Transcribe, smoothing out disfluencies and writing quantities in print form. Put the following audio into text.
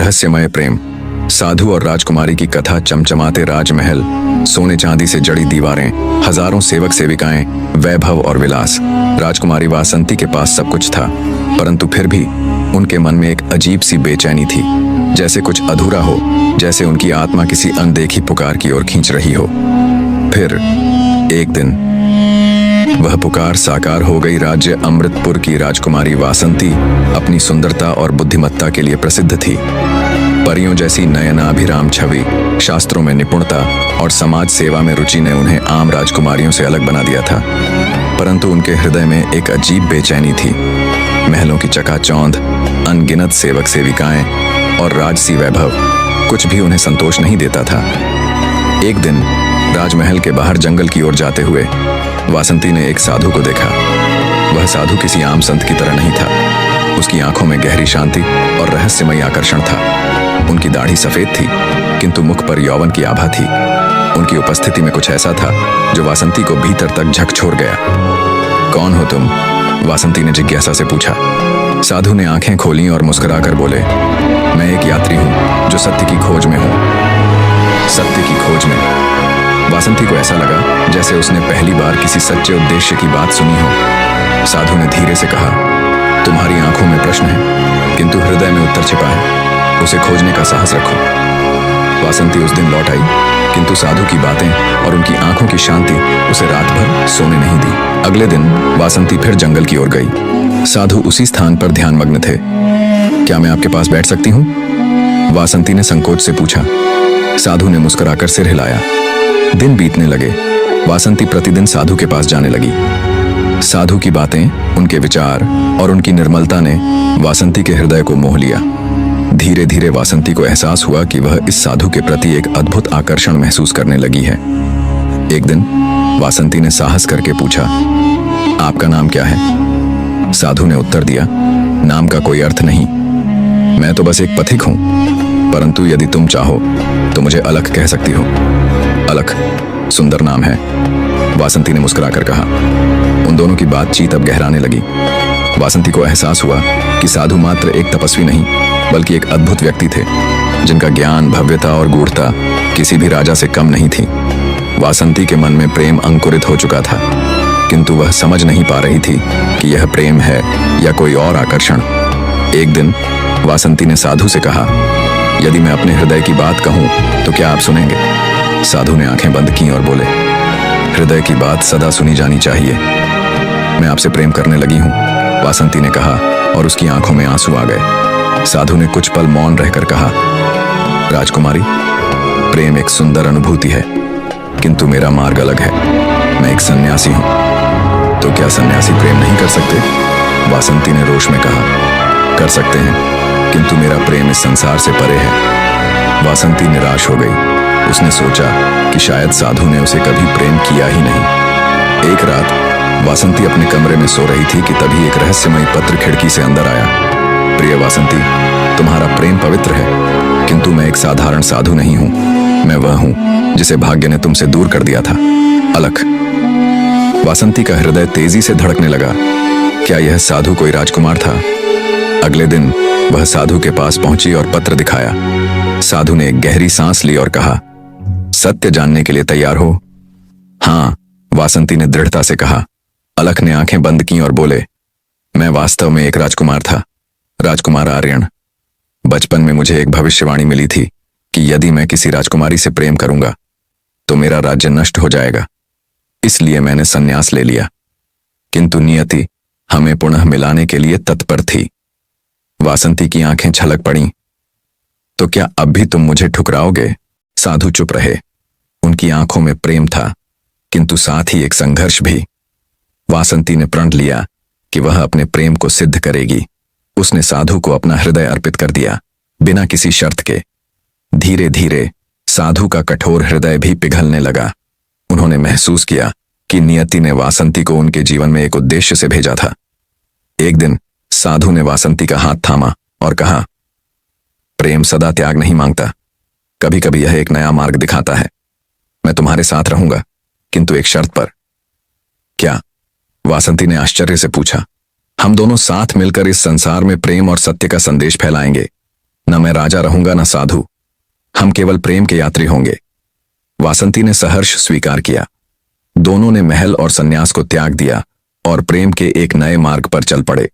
रहस्यमय प्रेम। साधु और राजकुमारी की कथा। चमचमाते राजमहल, सोने चांदी से जड़ी दीवारें, हजारों सेवक सेविकाएं, वैभव और विलास। राजकुमारी वासंती के पास सब कुछ था, परंतु फिर भी उनके मन में एक अजीब सी बेचैनी थी, जैसे कुछ अधूरा हो, जैसे उनकी आत्मा किसी अनदेखी पुकार की ओर खींच रही हो। फिर एक दिन वह पुकार साकार हो गई। राज्य अमृतपुर की राजकुमारी वासंती अपनी सुंदरता और बुद्धिमत्ता के लिए प्रसिद्ध थी। परियों जैसी नयनाभिराम छवि, शास्त्रों में निपुणता और समाज सेवा में रुचि ने उन्हें आम राजकुमारियों से अलग बना दिया था। परंतु उनके हृदय में एक अजीब बेचैनी थी। महलों की चकाचौंध, अनगिनत सेवक सेविकाएं और राजसी वैभव, कुछ भी उन्हें संतोष नहीं देता था। एक दिन राजमहल के बाहर जंगल की ओर जाते हुए वासंती ने एक साधु को देखा। वह साधु किसी आम संत की तरह नहीं था। उसकी आंखों में गहरी शांति और रहस्यमय आकर्षण था। उनकी दाढ़ी सफेद थी, किंतु मुख पर यौवन की आभा थी। उनकी उपस्थिति में कुछ ऐसा था जो वासंती को भीतर तक झकझोर गया। कौन हो तुम? वासंती ने जिज्ञासा से पूछा। साधु ने आंखें खोलीं और मुस्कुराकर बोले, मैं एक यात्री हूं जो सत्य की खोज में हूं। सत्य की खोज में? वासंती को ऐसा लगा जैसे उसने पहली बार किसी सच्चे उद्देश्य की बात सुनी हो। साधु ने धीरे से कहा, तुम्हारी आंखों में प्रश्न है, किंतु हृदय में उत्तर छिपा है। उसे खोजने का साहस रखो। वासंती उस दिन लौट आई, किंतु साधु की बातें और उनकी आंखों की शांति उसे रात भर सोने नहीं दी। अगले दिन वासंती फिर जंगल की ओर गई। साधु उसी स्थान पर ध्यानमग्न थे। क्या मैं आपके पास बैठ सकती हूँ? वासंती ने संकोच से पूछा। साधु ने मुस्कुराकर सिर हिलाया। दिन बीतने लगे। वासंती प्रतिदिन साधु के पास जाने लगी। साधु की बातें, उनके विचार और उनकी निर्मलता ने वासंती के हृदय को मोह लिया। धीरे धीरे वासंती को एहसास हुआ कि वह इस साधु के प्रति एक अद्भुत आकर्षण महसूस करने लगी है। एक दिन वासंती ने साहस करके पूछा, आपका नाम क्या है? साधु ने उत्तर दिया, नाम का कोई अर्थ नहीं, मैं तो बस एक पथिक हूं, परंतु यदि तुम चाहो तो मुझे अलख कह सकती हो। अलख सुंदर नाम है, वासंती ने मुस्कुराकर कहा। उन दोनों की बातचीत अब गहराने लगी। वासंती को एहसास हुआ कि साधु मात्र एक तपस्वी नहीं, बल्कि एक अद्भुत व्यक्ति थे, जिनका ज्ञान, भव्यता और गूढ़ता किसी भी राजा से कम नहीं थी। वासंती के मन में प्रेम अंकुरित हो चुका था, किंतु वह समझ नहीं पा रही थी कि यह प्रेम है या कोई और आकर्षण। एक दिन वासंती ने साधु से कहा, यदि मैं अपने हृदय की बात कहूं तो क्या आप सुनेंगे? साधु ने आंखें बंद की और बोले, हृदय की बात सदा सुनी जानी चाहिए। मैं आपसे प्रेम करने लगी हूं, वासंती ने कहा और उसकी आंखों में आंसू आ गए। साधु ने कुछ पल मौन रहकर कहा, राजकुमारी, प्रेम एक सुंदर अनुभूति है, किंतु मेरा मार्ग अलग है। मैं एक सन्यासी हूं। तो क्या सन्यासी प्रेम नहीं कर सकते? वासंती ने रोष में कहा, कर सकते हैं, किंतु मेरा प्रेम इस संसार से परे है। वासंती निराश हो गई। उसने सोचा कि शायद साधु ने उसे कभी प्रेम किया ही नहीं। एक रात वासंती अपने कमरे में सो रही थी कि तभी एक रहस्यमय पत्र खिड़की से अंदर आया। प्रिय वासंती, तुम्हारा प्रेम पवित्र है, किंतु मैं एक साधारण साधु नहीं हूं। मैं वह हूं जिसे भाग्य ने तुमसे दूर कर दिया था, अलख। वासंती का हृदय तेजी से धड़कने लगा। क्या यह साधु कोई राजकुमार था? अगले दिन वह साधु के पास पहुंची और पत्र दिखाया। साधु ने एक गहरी सांस ली और कहा, सत्य जानने के लिए तैयार हो? हाँ, वासंती ने दृढ़ता से कहा। अलख ने आंखें बंद की और बोले, मैं वास्तव में एक राजकुमार था, राजकुमार आर्यन। बचपन में मुझे एक भविष्यवाणी मिली थी कि यदि मैं किसी राजकुमारी से प्रेम करूंगा तो मेरा राज्य नष्ट हो जाएगा। इसलिए मैंने संन्यास ले लिया, किंतु नियति हमें पुनः मिलाने के लिए तत्पर थी। वासंती की आंखें छलक पड़ी। तो क्या अब भी तुम मुझे ठुकराओगे? साधु चुप रहे। उनकी आंखों में प्रेम था, किंतु साथ ही एक संघर्ष भी। वासंती ने प्रण लिया कि वह अपने प्रेम को सिद्ध करेगी। उसने साधु को अपना हृदय अर्पित कर दिया, बिना किसी शर्त के। धीरे धीरे साधु का कठोर हृदय भी पिघलने लगा। उन्होंने महसूस किया कि नियति ने वासंती को उनके जीवन में एक उद्देश्य से भेजा था। एक दिन साधु ने वासंती का हाथ थामा और कहा, प्रेम सदा त्याग नहीं मांगता, कभी कभी यह एक नया मार्ग दिखाता है। मैं तुम्हारे साथ रहूंगा, किंतु एक शर्त पर। क्या? वासंती ने आश्चर्य से पूछा। हम दोनों साथ मिलकर इस संसार में प्रेम और सत्य का संदेश फैलाएंगे। न मैं राजा रहूंगा न साधु, हम केवल प्रेम के यात्री होंगे। वासंती ने सहर्ष स्वीकार किया। दोनों ने महल और सन्यास को त्याग दिया और प्रेम के एक नए मार्ग पर चल पड़े।